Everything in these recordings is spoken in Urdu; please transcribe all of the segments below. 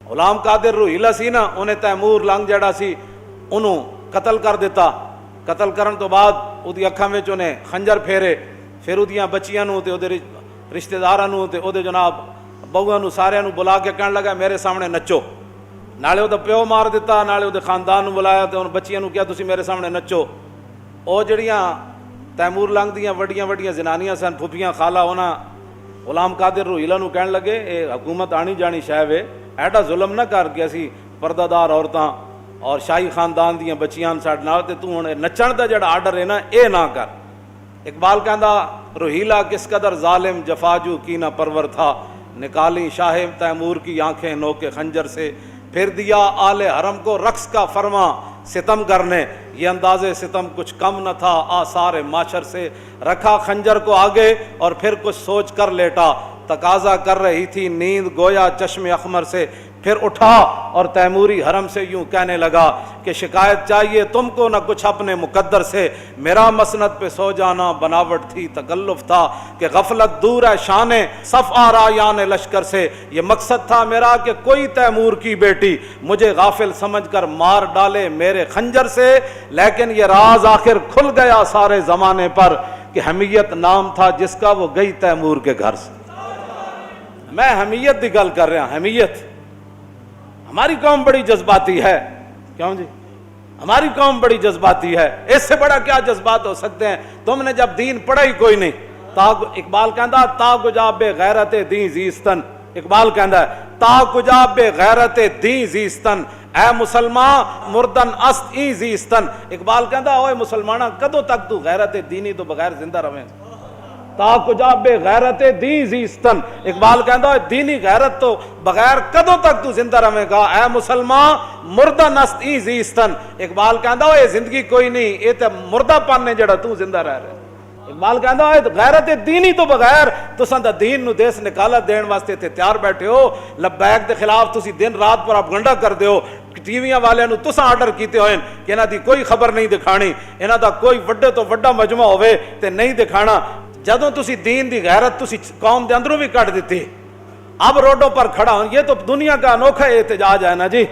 غلام قادر روہیلا سی نا, انہیں تیمور لنگ جڑا سی انہوں قتل کر دیتا. قتل کرن تو بعد اودی اکھاں وچ انہیں خنجر پھیرے, پھر اودیاں بچیاں نوں تے اودے رشتہ داراں نوں تے اودے جناب بہواں نوں ساریاں نوں بلا کے کہن لگا میرے سامنے نچو. نالے اودے پیو مار دیتا, نالے اودے خاندان نوں بلایا تے ان بچیاں نوں کہیا تسی میرے سامنے نچو. او جڑیاں تیمور لنگ دیاں وڈیاں وڈیاں زنانیاں سن, پھپھیاں خالہ, انہاں غلام قادر روہیلا نوں کہن لگے اے حکومت آنی جانی شے وے, ایڈا ظلم نہ کر کے اسی پردہ دار عورتاں اور شاہی خاندان دیاں بچیاں ساڈے نال تے تو ہن نچن دا جڑا آرڈر ہے نا اے نہ کر. اقبال کہندا روہیلا کس قدر ظالم جفاجو کی نہ پرور تھا, نکالی شاہ تیمور کی آنکھیں نوکے خنجر سے, پھر دیا آل حرم کو رقص کا فرما ستم کرنے, یہ انداز ستم کچھ کم نہ تھا آثار معاشر سے, رکھا خنجر کو آگے اور پھر کچھ سوچ کر لیٹا, تقاضا کر رہی تھی نیند گویا چشم اخمر سے, پھر اٹھا اور تیموری حرم سے یوں کہنے لگا کہ شکایت چاہیے تم کو نہ کچھ اپنے مقدر سے, میرا مسند پہ سو جانا بناوٹ تھی تکلف تھا کہ غفلت دور ہے شان صف آرا یان لشکر سے, یہ مقصد تھا میرا کہ کوئی تیمور کی بیٹی مجھے غافل سمجھ کر مار ڈالے میرے خنجر سے, لیکن یہ راز آخر کھل گیا سارے زمانے پر کہ حمیت نام تھا جس کا وہ گئی تیمور کے گھر سے. میں حمیت دی گل کر رہا, حمیت. ہماری قوم بڑی جذباتی ہے, کیوں جی ہماری قوم بڑی جذباتی ہے, اس سے بڑا کیا جذبات ہو سکتے ہیں؟ تم نے جب دین پڑھا ہی کوئی نہیں. اقبال کہندا تا کجا بے غیرت دین زیستن, اقبال کہندا ہے تا کجا بے غیرت دین زیستن, اے مسلمان مردن است ای زیستن. اقبال کہندا اوے مسلماناں کدوں تک تو غیرت دینی تو بغیر زندہ رہیں, تا کجا بے غیرت دین زیستن. اقبال کہندا ہے دینی غیرت تو بغیر کدوں تک تو زندہ رہیں گا, اے مسلمان مردن است ای زیستن. اقبال کہندا ہے زندگی کوئی نہیں, اے تے مردہ پن ہے جڑا تو زندہ رہ رہا. اقبال کہندا ہے غیرت دینی تو بغیر تساں دا دین نو دیس نکالا دین واسطے تے تیار بیٹھے ہو, لبیک دے خلاف تسی دن رات پروپیگنڈا کردے ہو, ٹی ویاں والے نو تساں آرڈر کیتے ہوئے کہ انہاں دی کوئی خبر نہیں دکھانی, انہاں دا کوئی وڈے تو وڈا مجمع ہوئے تے نہیں دکھانا. جدوں تسی دین دی غیرت تسی قوم دے اندروں بھی کٹ دیتی, اب روڈوں پر کھڑا ہوں, یہ تو دنیا کا انوکھا احتجاج ہے نا جی,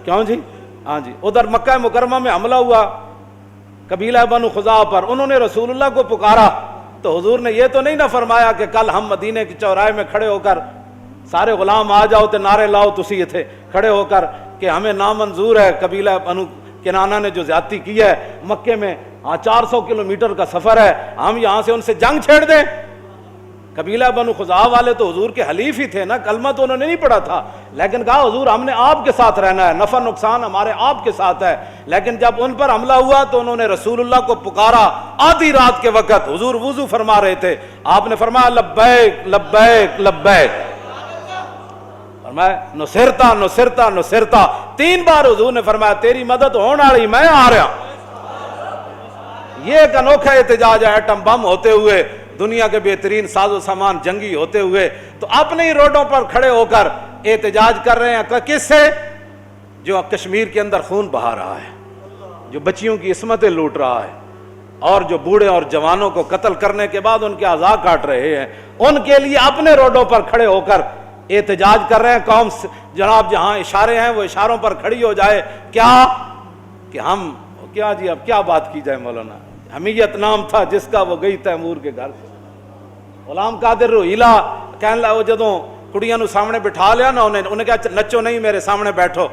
کیوں جی؟ ہاں جی. ادھر مکہ مکرمہ میں حملہ ہوا قبیلہ بنو خزاعہ پر, انہوں نے رسول اللہ کو پکارا تو حضور نے یہ تو نہیں نہ فرمایا کہ کل ہم مدینے کے چوراہے میں کھڑے ہو کر سارے غلام آ جاؤ تے نعرے لاؤ تسی تھے کھڑے ہو کر کہ ہمیں نامنظور ہے قبیلہ بنو کنانہ نے جو زیادتی کی ہے مکے میں, 400 کلومیٹر کا سفر ہے, ہم یہاں سے ان سے جنگ چھیڑ دیں. قبیلہ بنو خزاعہ والے تو حضور کے حلیف ہی تھے نا, کلمہ تو انہوں نے نہیں پڑھا تھا, لیکن کہا حضور ہم نے آپ کے ساتھ رہنا ہے, نفع نقصان ہمارے آپ کے ساتھ ہے. لیکن جب ان پر حملہ ہوا تو انہوں نے رسول اللہ کو پکارا آدھی رات کے وقت, حضور وضو فرما رہے تھے, آپ نے فرمایا لبیک لبیک لبیک, فرمایا نصرتا نصرتا نصرتا, 3 بار حضور نے فرمایا تیری مدد ہونے والی, میں آ رہا. یہ ایک انوکھا احتجاج ہے, ایٹم بم ہوتے ہوئے, دنیا کے بہترین ساز و سامان جنگی ہوتے ہوئے, تو اپنے ہی روڈوں پر کھڑے ہو کر احتجاج کر رہے ہیں. کس سے؟ جو کشمیر کے اندر خون بہا رہا ہے, جو بچیوں کی عصمتیں لوٹ رہا ہے, اور جو بوڑھے اور جوانوں کو قتل کرنے کے بعد ان کے اعضاء کاٹ رہے ہیں, ان کے لیے اپنے روڈوں پر کھڑے ہو کر احتجاج کر رہے ہیں. قوم جناب جہاں اشارے ہیں وہ اشاروں پر کھڑی ہو جائے, کیا کہ ہم کیا جی اب کیا بات کی جائے مولانا. حمیت نام تھا جس کا وہ گئی تیمور کے گھر سے. غلام قادر روہیلا کہنے لگا, وہ جدوں کڑیاں نو سامنے بٹھا لیا نا, انہیں کہا نچو نہیں میرے سامنے بیٹھو,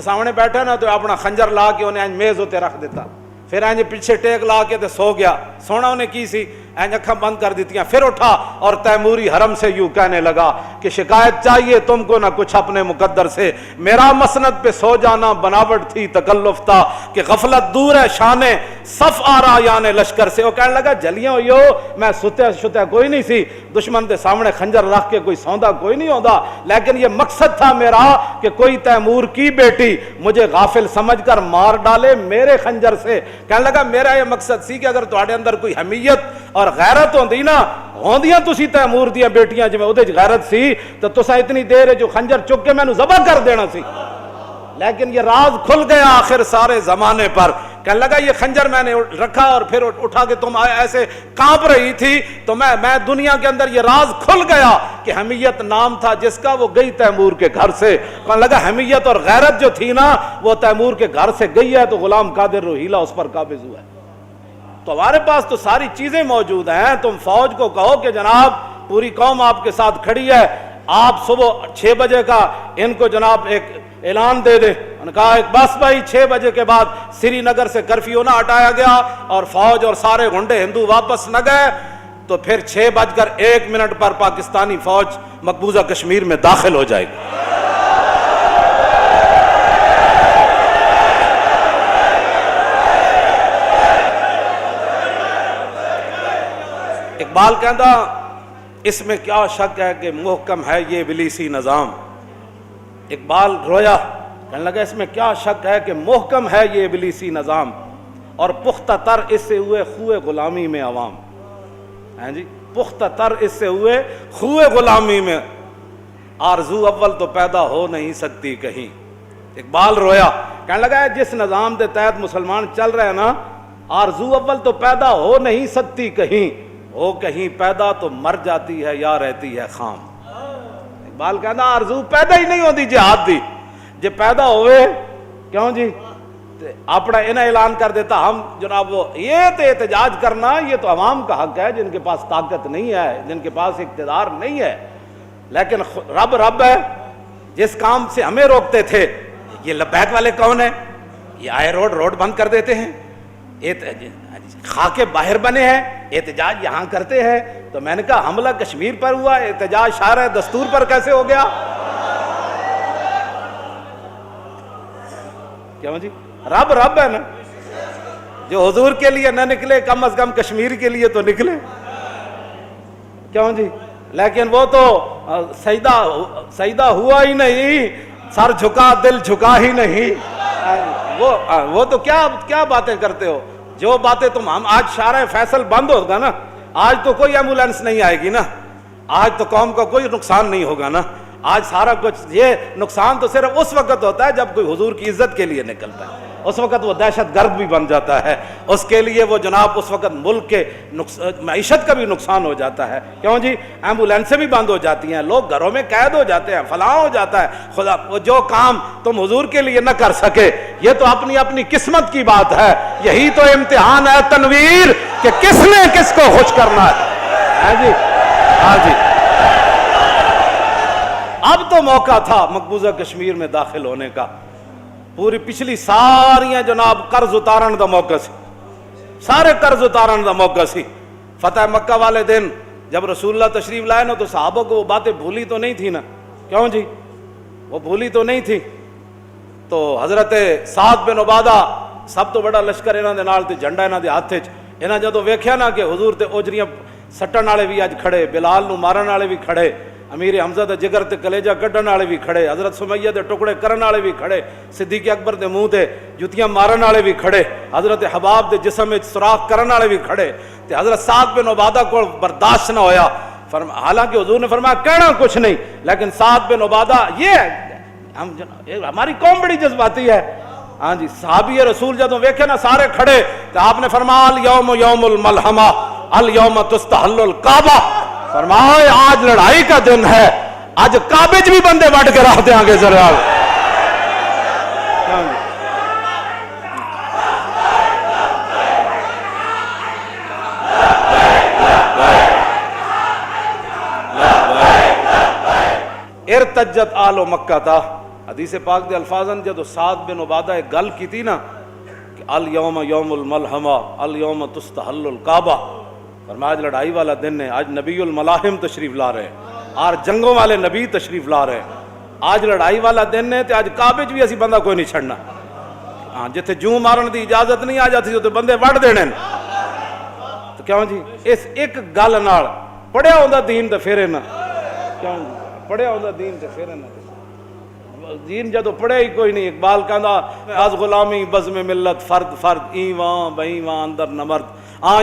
سامنے بیٹھا نا تو اپنا خنجر لا کے انہیں میز ہوتے رکھ دیتا, پھر اینج پیچھے ٹیک لا کے تے سو گیا. سونا انہیں کی سی, اینج اکھاں بند کر دیتیاں, پھر اٹھا اور تیموری حرم سے یوں کہنے لگا کہ شکایت چاہیے تم کو نہ کچھ اپنے مقدر سے, میرا مسند پہ سو جانا بناوٹ تھی تکلف تھا کہ غفلت دور ہے شان صف آرا یان لشکر سے. وہ کہنے لگا جلیاں ہوئی ہو, میں ستے کوئی نہیں سی, دشمن دے سامنے خنجر رکھ کے کوئی سوندا کوئی نہیں ہوندا, لیکن یہ مقصد تھا میرا کہ کوئی تیمور کی بیٹی مجھے غافل سمجھ کر مار ڈالے میرے خنجر سے. کہنے لگا میرا یہ مقصد سی کہ اگر تہاڈے اندر کوئی حمیت اور غیرت ہوندی نا, ہوندیاں تسی تیمور دیاں بیٹیاں جویں اودے غیرت سی تو تساں اتنی دیر جو خنجر چک کے مینوں ذبح کر دینا سی. لیکن یہ راز کھل گیا آخر سارے زمانے پر کہنے لگا یہ خنجر میں نے رکھا اور پھر اٹھا کے تم ایسے کانپ رہی تھی تو میں دنیا کے اندر یہ راز کھل گیا کہ حمیت نام تھا جس کا، وہ گئی تیمور کے گھر سے. کہنے لگا حمیت اور غیرت جو تھی نا وہ تیمور کے گھر سے گئی ہے تو غلام قادر روہیلا اس پر قابض ہوا ہے. تو ہمارے پاس تو ساری چیزیں موجود ہیں. تم فوج کو کہو کہ جناب پوری قوم آپ کے ساتھ کھڑی ہے، آپ صبح 6 بجے کا ان کو جناب ایک اعلان دے دے. انہوں نے کہا بس بھائی 6 بجے کے بعد سری نگر سے کرفیو نہ ہٹایا گیا اور فوج اور سارے گنڈے ہندو واپس نہ گئے تو پھر 6:01 پر پاکستانی فوج مقبوضہ کشمیر میں داخل ہو جائے گی. اقبال کہتا اس میں کیا شک ہے کہ محکم ہے یہ ابلیسی نظام. اقبال رویا، کہنے لگا اس میں کیا شک ہے کہ محکم ہے یہ ابلیسی نظام اور پختہ تر اس سے ہوئے خوئے غلامی میں عوام. ہیں جی، پختہ تر اس سے ہوئے خوئے غلامی میں، آرزو اول تو پیدا ہو نہیں سکتی کہیں. اقبال رویا، کہنے لگا جس نظام کے تحت مسلمان چل رہے ہیں نا، آرزو اول تو پیدا ہو نہیں سکتی کہیں، ہو کہیں پیدا تو مر جاتی ہے یا رہتی ہے خام. اقبال کہنا آرزو پیدا ہی نہیں ہوتی جہاد دی، جے پیدا ہوئے کیوں جی اپنا انہیں اعلان کر دیتا ہم جناب وہ یہ تو احتجاج کرنا یہ تو عوام کا حق ہے جن کے پاس طاقت نہیں ہے، جن کے پاس اقتدار نہیں ہے. لیکن رب ہے جس کام سے ہمیں روکتے تھے. یہ لبیک والے کون ہیں؟ یہ آئے روڈ بند کر دیتے ہیں، خاکے باہر بنے ہیں، احتجاج یہاں کرتے ہیں. تو میں نے کہا حملہ کشمیر پر ہوا، احتجاج شارع دستور پر کیسے ہو گیا؟ کیوں جی؟ رب ہے نا، جو حضور کے لیے نہ نکلے کم از کم کشمیر کے لیے تو نکلے. کیوں جی؟ لیکن وہ تو سجدہ ہوا ہی نہیں، سر جھکا دل جھکا ہی نہیں. وہ تو کیا باتیں کرتے ہو؟ جو باتیں تم ہم آج شارع فیصل بند ہوگا نا، آج تو کوئی ایمبولینس نہیں آئے گی نا، آج تو قوم کا کوئی نقصان نہیں ہوگا نا. آج سارا کچھ یہ نقصان تو صرف اس وقت ہوتا ہے جب کوئی حضور کی عزت کے لیے نکلتا ہے، اس وقت وہ دہشت گرد بھی بن جاتا ہے، اس کے لیے وہ جناب اس وقت ملک کے معیشت کا بھی نقصان ہو جاتا ہے. کیوں جی؟ ایمبولینسیں بھی بند ہو جاتی ہیں، لوگ گھروں میں قید ہو جاتے ہیں، فلاں ہو جاتا ہے. خدا وہ جو کام تم حضور کے لیے نہ کر سکے یہ تو اپنی قسمت کی بات ہے. یہی تو امتحان ہے تنویر کہ کس نے کس کو خوش کرنا ہے. جی ہاں جی، اب تو موقع تھا مقبوضہ کشمیر میں داخل ہونے کا. پوری پچھلی ساریاں جناب قرض اتارن دا موقع سی، سارے قرض اتارن دا موقع سی. فتح مکہ والے دن جب رسول اللہ تشریف لائے نا تو صحابہ کو وہ باتیں بھولی تو نہیں تھی نا. کیوں جی؟ وہ بھولی تو نہیں تھی. تو حضرت سعد بن عبادہ سب تو بڑا لشکر انہاں دے نال تے جھنڈا انہاں دے ہاتھ وچ. انہاں جدوں ویکھیا نا کہ حضور تے اوجریاں سٹن والے بھی اج کھڑے، بلال نو مارن والے بھی کھڑے، امیر حمزہ دے جگر تے کلیجہ کڈن والے بھی کھڑے، حضرت سمیہ دے ٹکڑے کرن والے بھی کھڑے، صدیق اکبر دے منہ تے جوتیاں مارن والے بھی کھڑے، حضرت حباب دے جسم وچ سوراخ کرن والے بھی کھڑے. تے حضرت سعد بن عبادہ کو برداشت نہ ہویا. حالانکہ حضور نے فرمایا کہنا کچھ نہیں، لیکن سعد بن عبادہ ہماری قوم بڑی جذباتی ہے. ہاں جی، صحابی رسول جدوں ویکھے نا سارے کھڑے تو آپ نے فرمایا الیوم یوم الملحمہ الیوم تستحل الکعبہ. فرمایا آج لڑائی کا دن ہے، آج کعبے بھی بندے وڈ کے رکھ دیں گے. ذرا ارتجت آل مکہ تھا. حدیث پاک دے الفاظن جدو سعد بن عبادہ ایک گل کی تھی نا کہ الیوم یوم الملحمہ الیوم تستحل الکعبہ، فرمایا آج لڑائی والا دن ہے، آج نبی الملاحم تشریف لا رہے ہیں، آج جنگوں والے نبی تشریف لا رہے ہیں، آج لڑائی والا دن ہے. تو آج کعبے بھی اسی بندہ کوئی نہیں چھڑنا. ہاں جتھے جوں مارن دی اجازت نہیں آ جاتی تو بندے وڈ دینے. تو کیوں جی؟ اس ایک گل نال پڑھیا ہوندا دین تے پھر نہ، کیوں پڑھیا ہوندا دین تے پھر نہ دین جدو پڑھے ہی کوئی نہیں. اقبال کہندا از غلامی بزم ملت فرد ایواں بایواں اندر نمرد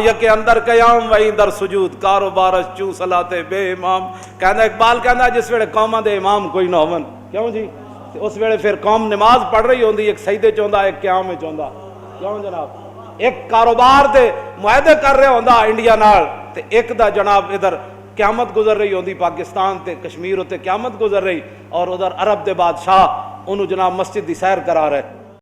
یک اندر قیام و در سجود کاروبارش چو صلاتے بے امام. کہندا اقبال کہندا جس ویلے قوماں دے امام کوئی نہ ہون، کیوں جی؟ اس ویلے پھر قوم نماز پڑھ رہی ہوندی، ایک سجدے چ ہوندا ایک قیام وچ ہوندا. کیوں جناب؟ ایک کاروبار دے معاہدے کر رہا ہوندا انڈیا نال تے ایک دا جناب ادھر قیامت گزر رہی ہوندی پاکستان تے کشمیر تے قیامت گزر رہی اور ادھر عرب دے بادشاہ انہوں جناب مسجد دی سیر کرا رہے.